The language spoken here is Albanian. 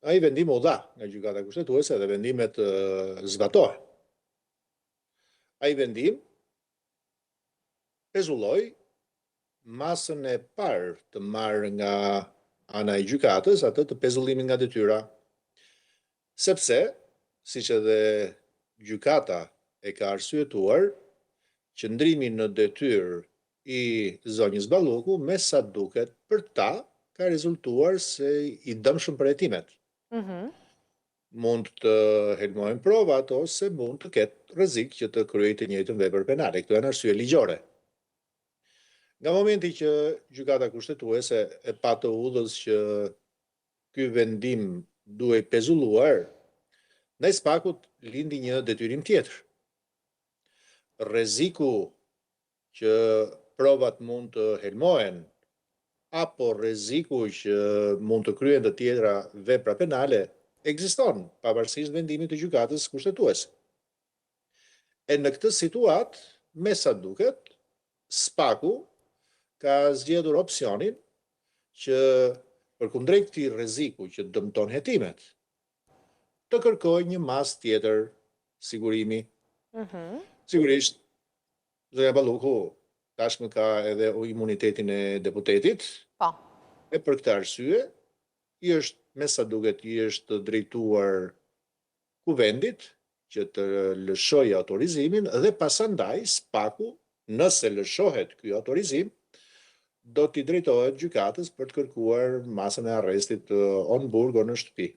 ai vendim u dha nga gjykata kushtetuese dhe vendimet zbatohen. Ai vendim pezulloi masën e parë të marrë nga ana e gjykatës, atë të pezullimit nga detyra. Sepse, siç edhe gjykata e ka arsyetuar, qëndrimi në detyrë i zonjës Balloku, me sa duket për ta, ka rezultuar se i dëmshëm për hetimet. Mund të helmohen provat ose mund të ketë rrezik që të kryejë të njëjtën vepër penale. Këto janë arsye ligjore. Nga momenti që gjykata kushtetuese e pa të udhës që ky vendim duhej pezulluar, ndaj Spakut lindi një detyrim tjetër. Rreziku që provat mund të helmohen apo rreziku që mund të kryen të tjera vepra penale ekziston pavarësisht vendimit të gjykatës kushtetuese. E në këtë situatë, me sa duket, Spaku ka zgjedhur opsionin që përkundrejt këtij rreziku që dëmton hetimet, të kërkojë një masë tjetër sigurimi. Sigurisht, zonja Balluku tashmë ka edhe imunitetin e deputetit, Po. e për këtë arsye, me sa duket, i është drejtuar kuvendit që të lëshojë autorizimin dhe pasandaj Spaku, nëse lëshohet ky autorizim, do t'i drejtohet gjykatës për të kërkuar masën e arrestit on burg o në shtëpi.